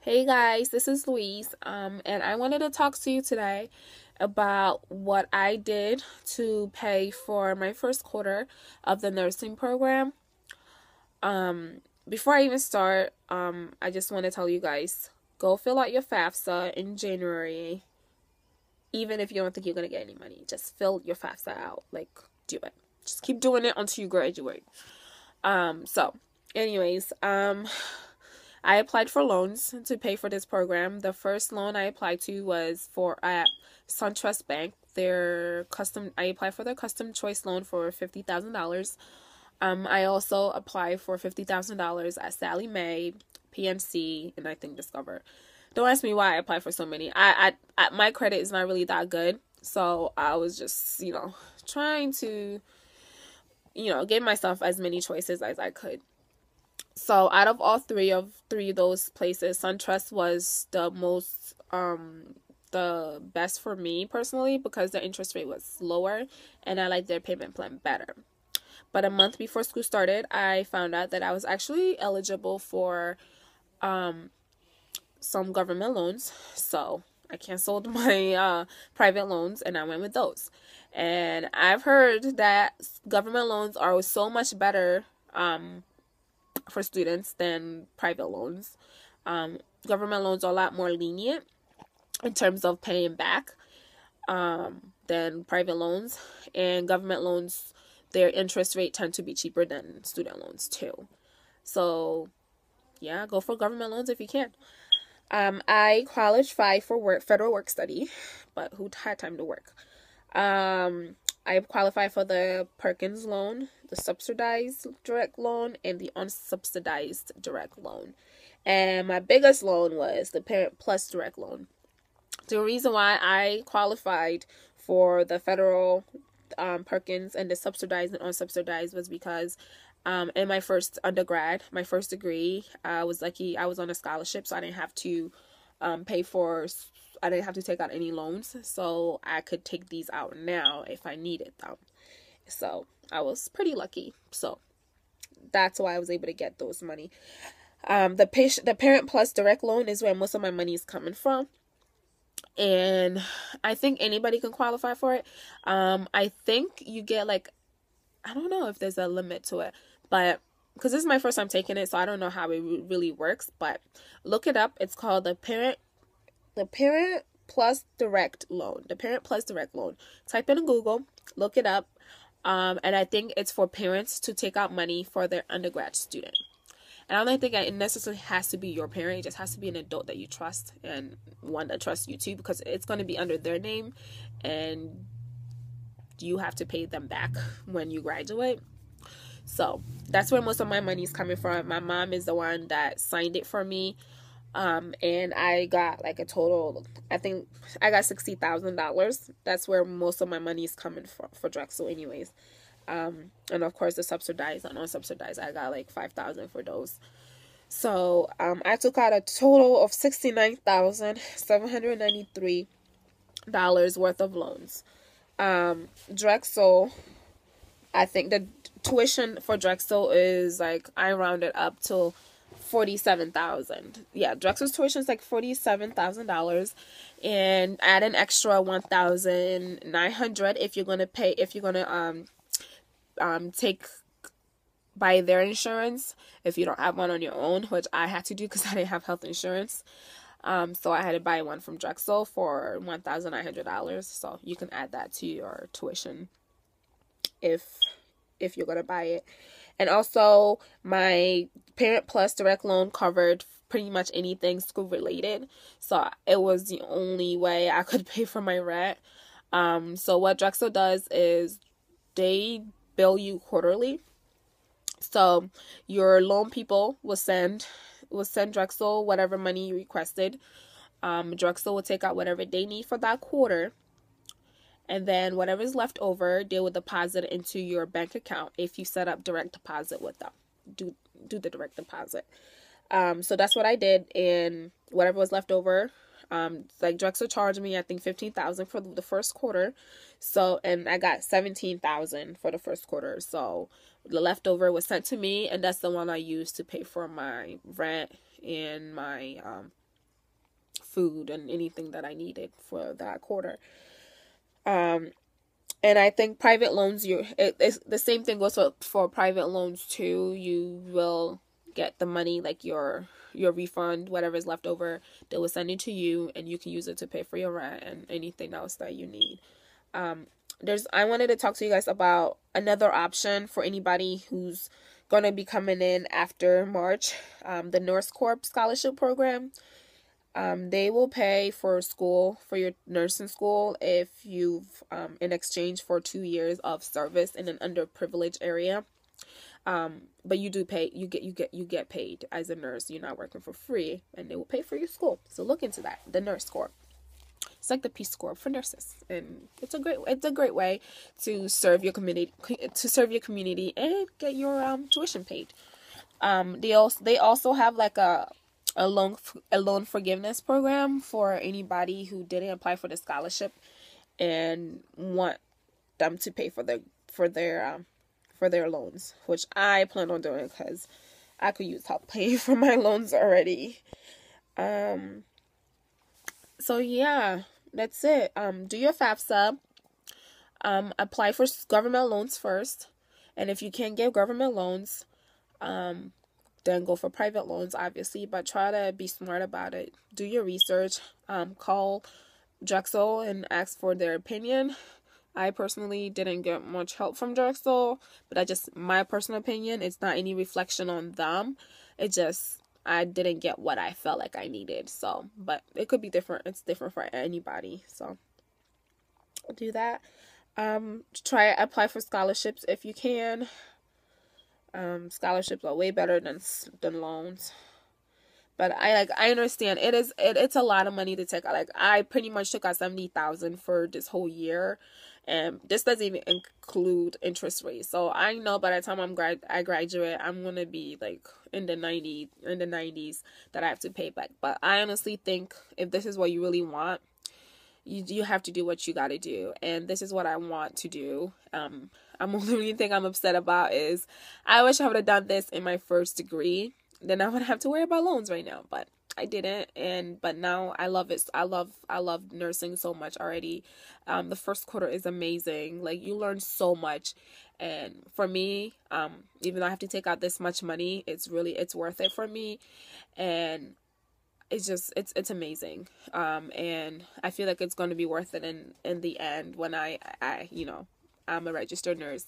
Hey guys, this is Louise, and I wanted to talk to you today about what I did to pay for my first quarter of the nursing program. Before I even start, I just want to tell you guys, go fill out your FAFSA in January, even if you don't think you're going to get any money. Just fill your FAFSA out. Like, do it. Just keep doing it until you graduate. So, anyways, I applied for loans to pay for this program. The first loan I applied to was for at SunTrust Bank. I applied for their custom choice loan for $50,000. I also applied for $50,000 at Sallie Mae, PNC, and I think Discover. Don't ask me why I applied for so many. My credit is not really that good, so I was just trying to give myself as many choices as I could. So out of all three of those places, SunTrust was the best for me personally because the interest rate was lower and I liked their payment plan better. But a month before school started, I found out that I was actually eligible for some government loans. So I canceled my private loans and I went with those. And I've heard that government loans are so much better for students than private loans. Government loans are a lot more lenient in terms of paying back than private loans, and government loans, their interest rate tend to be cheaper than student loans too. So yeah, go for government loans if you can. I qualified for federal work study, but who had time to work? I qualified for the Perkins loan, the subsidized direct loan, and the unsubsidized direct loan. And my biggest loan was the Parent Plus direct loan. The reason why I qualified for the federal Perkins and the subsidized and unsubsidized was because in my first undergrad, my first degree, I was lucky. I was on a scholarship, so I didn't have to I didn't have to take out any loans, so I could take these out now if I needed them. So I was pretty lucky. So that's why I was able to get those money. The Parent Plus direct loan is where most of my money is coming from, and I think anybody can qualify for it. I think you get I don't know if there's a limit to it, but because this is my first time taking it, so I don't know how it really works. But look it up. It's called the Parent Plus direct loan. The Parent Plus direct loan. Type in Google, look it up, and I think it's for parents to take out money for their undergrad student. And I don't think it necessarily has to be your parent. It just has to be an adult that you trust and one that trusts you too, because it's going to be under their name, and you have to pay them back when you graduate. So that's where most of my money is coming from. My mom is the one that signed it for me. And I got a total, I think I got $60,000. That's where most of my money is coming from for Drexel anyways. And of course the subsidized and unsubsidized, I got $5,000 for those. So, I took out a total of $69,793 worth of loans. Drexel, I think the tuition for Drexel is I rounded up to $47,000. Yeah, Drexel's tuition is $47,000, and add an extra $1,900 if you're gonna take by their insurance if you don't have one on your own, which I had to do because I didn't have health insurance. So I had to buy one from Drexel for $1,900. So you can add that to your tuition if you're gonna buy it. And also, my Parent Plus direct loan covered pretty much anything school related. So it was the only way I could pay for my rent. So what Drexel does is they bill you quarterly. So your loan people will send Drexel whatever money you requested. Drexel will take out whatever they need for that quarter. And then whatever is left over, they will deposit into your bank account if you set up direct deposit with them. Do the direct deposit. So that's what I did, and whatever was left over, Drexel charged me I think $15,000 for the first quarter. So, and I got $17,000 for the first quarter. So the leftover was sent to me, and that's the one I used to pay for my rent and my food and anything that I needed for that quarter. And I think private loans, it's the same thing goes for private loans too. You will get the money, like your refund, whatever is left over, they will send it to you, and you can use it to pay for your rent and anything else that you need. I wanted to talk to you guys about another option for anybody who's gonna be coming in after March. The Nurse Corps scholarship program. They will pay for school, for your nursing school, if you've in exchange for 2 years of service in an underprivileged area. But you do pay. You get paid as a nurse. You're not working for free, and they will pay for your school. So look into that. The Nurse Corps. It's like the Peace Corps for nurses, and it's a great way to serve your community and get your tuition paid. They also have like a loan forgiveness program for anybody who didn't apply for the scholarship and want them to pay for their loans, which I plan on doing because I could use help paying for my loans already. So yeah, that's it. Do your FAFSA. Apply for government loans first, and if you can't get government loans, then go for private loans, obviously, but try to be smart about it. Do your research. Call Drexel and ask for their opinion. I personally didn't get much help from Drexel, but my personal opinion, it's not any reflection on them. It just, I didn't get what I felt like I needed. So, but it could be different. It's different for anybody. So, do that. Apply for scholarships if you can. Scholarships are way better than loans. But I understand it's a lot of money to take out. Like I pretty much took out $70,000 for this whole year, and this doesn't even include interest rates. So I know by the time I graduate, I'm gonna be like in the 90s that I have to pay back. But I honestly think if this is what you really want, you have to do what you got to do, and this is what I want to do. Only thing I'm upset about is I wish I would have done this in my first degree. Then I wouldn't have to worry about loans right now, but I didn't, but now I love it. I love nursing so much already. The first quarter is amazing. Like you learn so much, and for me, even though I have to take out this much money, it's worth it for me, and it's amazing. And I feel like it's going to be worth it in the end when I'm a registered nurse.